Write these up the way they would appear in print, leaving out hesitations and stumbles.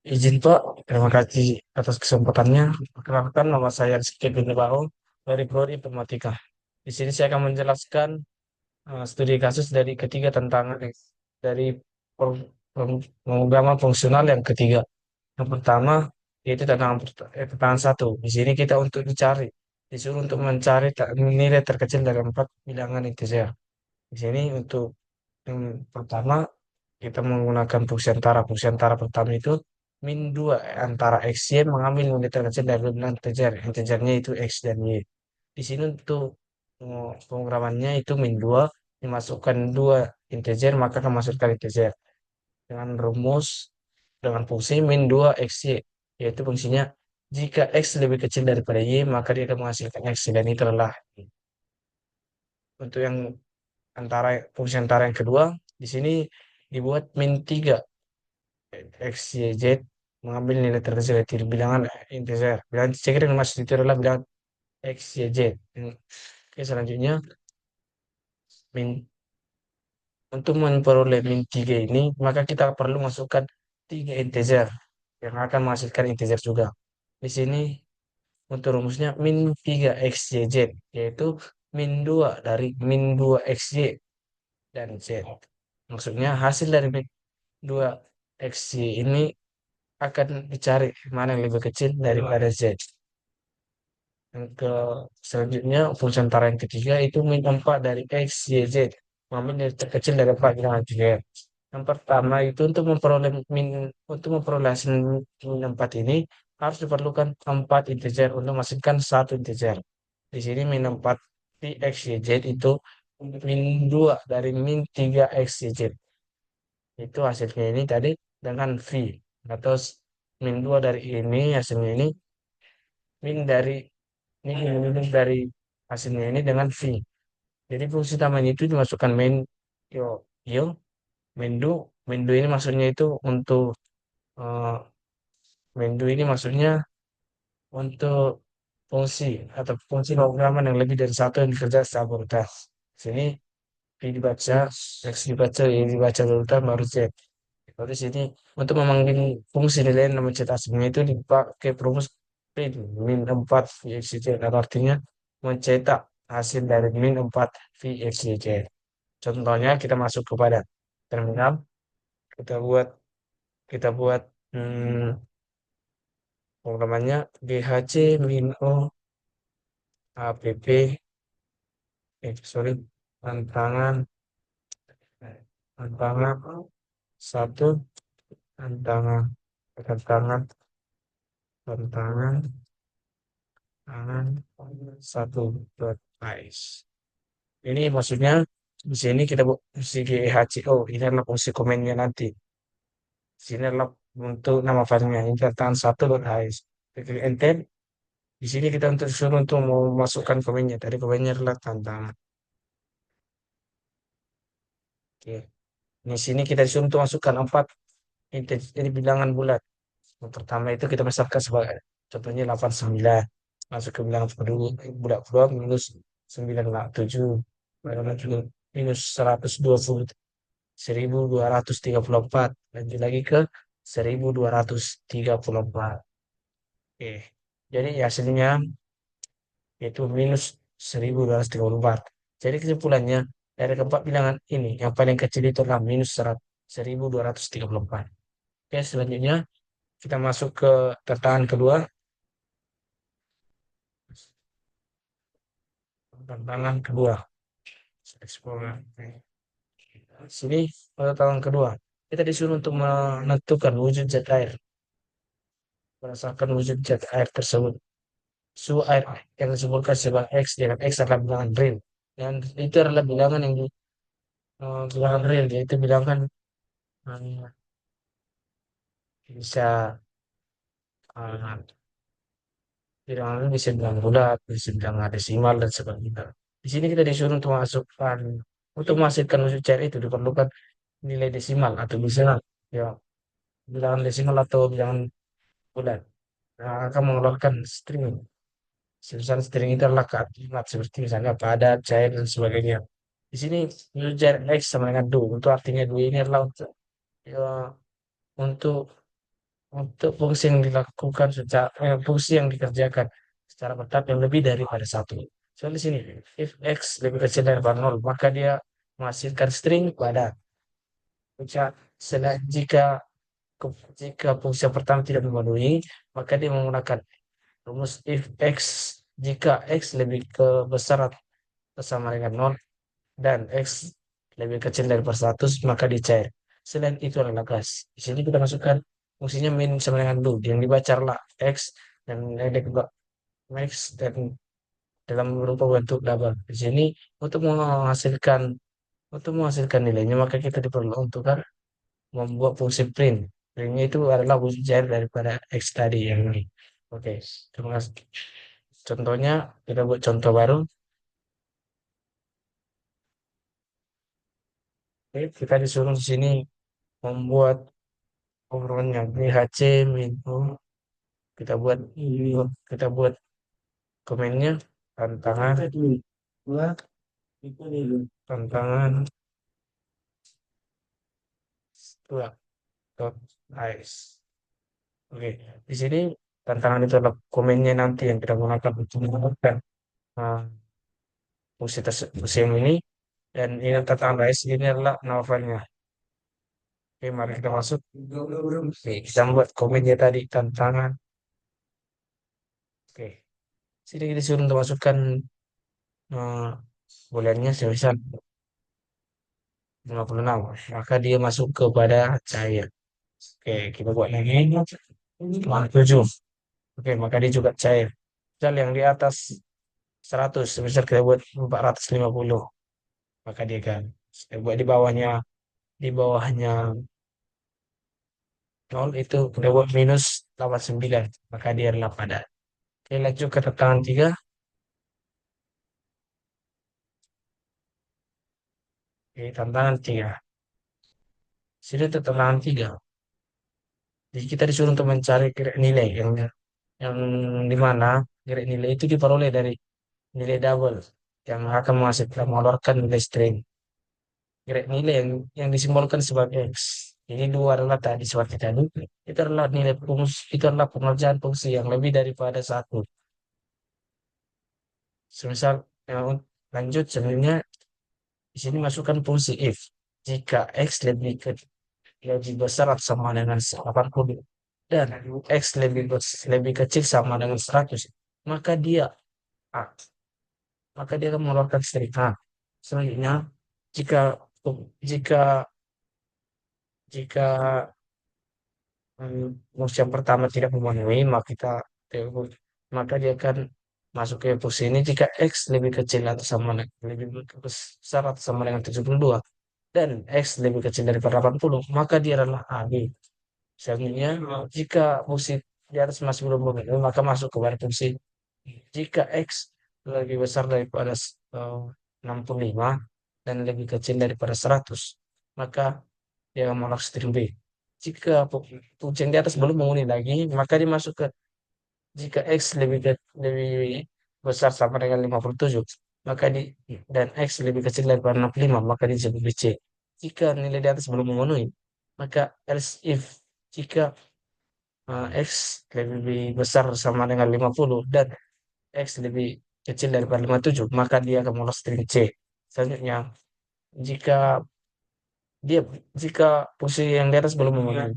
Izin Pak, terima kasih atas kesempatannya. Perkenalkan nama saya Rizky Bao dari Prodi Informatika. Di sini saya akan menjelaskan studi kasus dari ketiga tantangan dari pemrograman fungsional yang ketiga. Yang pertama yaitu tantangan satu. Di sini kita untuk disuruh untuk mencari nilai terkecil dari empat bilangan integer. Di sini untuk yang pertama kita menggunakan fungsi antara. Fungsi antara pertama itu min 2 antara x, y mengambil nilai terkecil dari dua bilangan integer. Integernya itu x dan y. Di sini untuk pemrogramannya itu min 2 dimasukkan dua integer maka akan masukkan integer dengan rumus dengan fungsi min 2 x, y, yaitu fungsinya jika x lebih kecil daripada y maka dia akan menghasilkan x dan itu adalah untuk yang fungsi antara yang kedua. Di sini dibuat min 3 X, Y, Z mengambil nilai terkecil dari bilangan integer. Bilangan integer yang masuk itu adalah bilangan X, Y, Z. Oke, selanjutnya min, untuk memperoleh min 3 ini, maka kita perlu masukkan 3 integer yang akan menghasilkan integer juga. Di sini untuk rumusnya min 3 X, Y, Z, yaitu min 2 dari min 2 X, Y, dan Z. Maksudnya hasil dari min 2 X, Y ini akan dicari mana yang lebih kecil daripada Z. Yang ke selanjutnya fungsi antara yang ketiga itu min 4 dari X, Y, Z. Mengambil nilai terkecil dari 4 bilangan integer. Yang pertama itu untuk memperoleh hasil min 4 ini harus diperlukan 4 integer untuk menghasilkan satu integer. Di sini min 4 pi X, Y, Z itu min 2 dari min 3 X, Y, Z. Itu hasilnya ini tadi dengan V. Atau min 2 dari ini hasilnya ini min dari ini dari hasilnya ini dengan V. Jadi fungsi tambahan itu dimasukkan yo yo mendo mendo ini maksudnya itu untuk eh, mendo ini maksudnya untuk fungsi atau fungsi pemrograman yang lebih dari satu yang dikerjakan secara berurutan. Sini V dibaca, X dibaca, Y dibaca berurutan baru Z. Lalu di sini untuk memanggil fungsi nilai nama cetak aslinya itu dipakai perumus print min 4 VXJ. Dan artinya mencetak hasil dari min 4 VXJ. Contohnya kita masuk kepada terminal, kita buat kita buat hmm, programnya BHC min O app sorry tantangan tantangan satu tantangan tantangan tantangan tantangan satu dot ice. Ini maksudnya di sini kita buat fungsi GHCO. Ini adalah fungsi komennya nanti. Di sini adalah untuk nama filenya. Ini tantangan satu dot ice. Klik enter. Di sini kita untuk disuruh untuk memasukkan komennya. Tadi komennya adalah tantangan. Oke. Di sini kita disuruh untuk masukkan empat ini bilangan bulat. Yang pertama itu kita misalkan sebagai contohnya 89 masuk ke bilangan kedua bulat kedua minus 97 minus 120 1234 lanjut lagi ke 1234. Oke. Jadi hasilnya yaitu minus 1234. Jadi kesimpulannya dari keempat bilangan ini yang paling kecil itu adalah minus 1234. Oke, selanjutnya kita masuk ke tantangan kedua. Tantangan kedua. Explore. Sini tantangan kedua. Kita disuruh untuk menentukan wujud zat air. Berdasarkan wujud zat air tersebut. Suhu air yang disebutkan sebagai X dengan X adalah bilangan real. Dan itu adalah bilangan yang bilangan real, yaitu bilangan eh, bisa eh, bilangan real bisa bilangan bulat, bisa bilangan desimal dan sebagainya. Di sini kita disuruh untuk menghasilkan wujud cair itu diperlukan nilai desimal atau bisa ya bilangan desimal atau bilangan bulat. Nah, akan mengeluarkan string. Sebesar string itu adalah kalimat seperti misalnya padat, cair, dan sebagainya. Di sini user X sama dengan do. Untuk artinya do ini adalah ya, untuk untuk fungsi yang dilakukan secara fungsi yang dikerjakan secara bertahap yang lebih daripada satu. Soal di sini, if x lebih kecil daripada nol, maka dia menghasilkan string pada jika jika fungsi yang pertama tidak memenuhi, maka dia menggunakan rumus if x jika x lebih ke besar atau sama dengan nol dan x lebih kecil daripada 100 maka dicair. Selain itu adalah gas. Di sini kita masukkan fungsinya min sama dengan do yang dibaca adalah x dan yang dikebak max dan dalam berupa bentuk double. Di sini untuk menghasilkan nilainya maka kita diperlukan untuk kan membuat fungsi print. Printnya itu adalah fungsi cair daripada x tadi yang ini. Oke, terima kasih. Contohnya kita buat contoh baru. Oke, kita disuruh di sini membuat overrunnya BHC minus kita buat komennya tantangan tantangan dua dot ice. Oke, di sini tantangan itu adalah komennya nanti yang kita gunakan untuk menggunakan uh, fungsi yang ini dan ini tantangan ice ini adalah nama filenya. Oke, mari kita masuk. Oke, kita buat komennya tadi tantangan. Oke, sini kita disuruh untuk masukkan uh, bulannya sebesar 56 maka dia masuk kepada cair. Oke, kita buat lagi 7. Oke, maka dia juga cair. Misal yang di atas 100 sebesar kita buat 450 maka dia kan kita buat di bawahnya 0 itu kita buat minus 89 maka dia adalah padat. Oke, lanjut ke tantangan 3. Oke, tantangan 3. Sini untuk tantangan 3. Jadi kita disuruh untuk mencari gerak nilai yang di mana gerak nilai itu diperoleh dari nilai double yang akan menghasilkan mengeluarkan nilai string. Gerak nilai yang disimbolkan sebagai X. Jadi dua adalah tadi seperti tadi. Itu adalah nilai fungsi, itu adalah pengerjaan fungsi yang lebih daripada satu. Semisal lanjut sebenarnya di sini masukkan fungsi if. Jika X lebih besar atau sama dengan 80 dan X lebih kecil sama dengan 100 maka dia A. Maka dia akan mengeluarkan string A. Selanjutnya, jika jika jika fungsi yang pertama tidak memenuhi, maka dia akan masuk ke fungsi ini jika X lebih kecil atau sama lebih besar atau sama dengan 72 dan X lebih kecil daripada 80, maka dia adalah AB. Selanjutnya, jika fungsi di atas masih belum memenuhi, maka masuk ke fungsi jika X lebih besar daripada 65 dan lebih kecil daripada 100, maka dia akan menolak string B. Jika fungsi yang di atas belum memenuhi lagi, maka dimasuk ke jika X lebih besar sama dengan 57, maka dan X lebih kecil daripada 65, maka disebut BC. Jika nilai di atas belum memenuhi, maka else if jika X lebih besar sama dengan 50 dan X lebih kecil daripada 57, maka dia akan lolos string C. Selanjutnya, jika dia jika fungsi yang di atas belum memenuhi,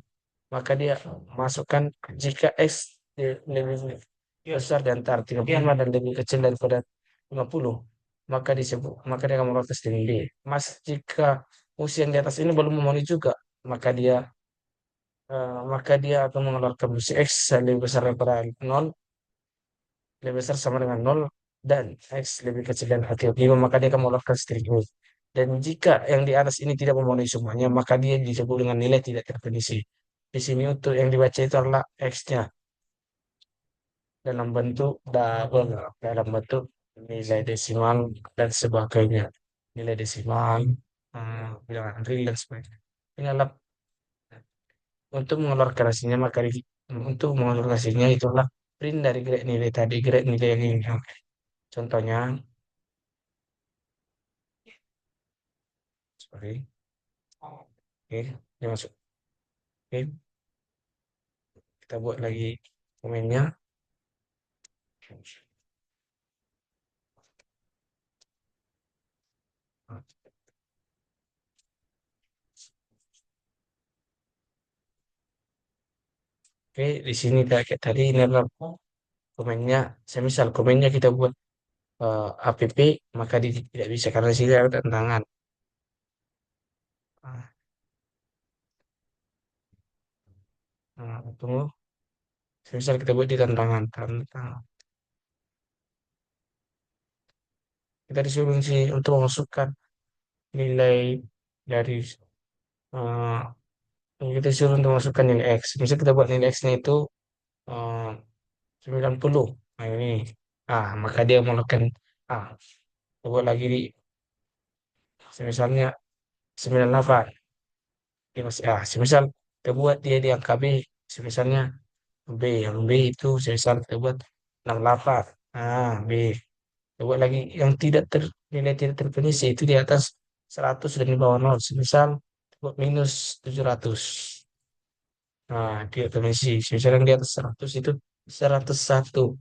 maka dia masukkan jika X lebih besar di antara 35 dan lebih kecil daripada 50, maka dia akan lolos string D. Jika fungsi yang di atas ini belum memenuhi juga, maka dia akan mengeluarkan fungsi X lebih besar daripada 0 lebih besar sama dengan nol dan X lebih kecil dan hati 5 maka dia akan mengeluarkan string ini. Dan jika yang di atas ini tidak memenuhi semuanya, maka dia disebut dengan nilai tidak terkondisi. Di sini untuk yang dibaca itu adalah X-nya dalam bentuk double, dalam bentuk nilai desimal dan sebagainya. Nilai desimal, bilangan real dan sebagainya. Ini adalah untuk mengeluarkan hasilnya, untuk mengeluarkan hasilnya itulah print dari grade nilai tadi, grade nilai yang ini. Contohnya, sorry. Oke, dia masuk. Oke, Kita buat lagi komennya. Oke, di sini kayak tadi ini adalah komennya. Semisal komennya kita buat app, maka dia tidak bisa karena di sini ada tantangan. Nah, tunggu. Semisal kita buat di tantangan, tantang. Kita disuruh sih untuk memasukkan nilai dari eh, kita disuruh untuk memasukkan nilai X. Misal kita buat nilai X-nya itu eh, 90. Nah ini. Maka dia melakukan kita buat lagi di misalnya 98. Dia masih semisal kita buat dia di angka B, misalnya B, yang B itu semisal kita buat 68. B. Kita buat lagi yang tidak nilai tidak terdefinisi itu di atas 100 dan di bawah 0. Semisal kita buat minus 700. Dia definisi. Misalnya yang di atas 100 itu 101.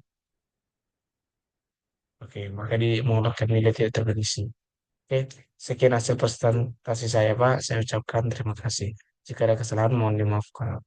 Oke, maka dia menggunakan nilai tidak terdefinisi. Oke, sekian hasil presentasi saya, Pak. Saya ucapkan terima kasih. Jika ada kesalahan, mohon dimaafkan.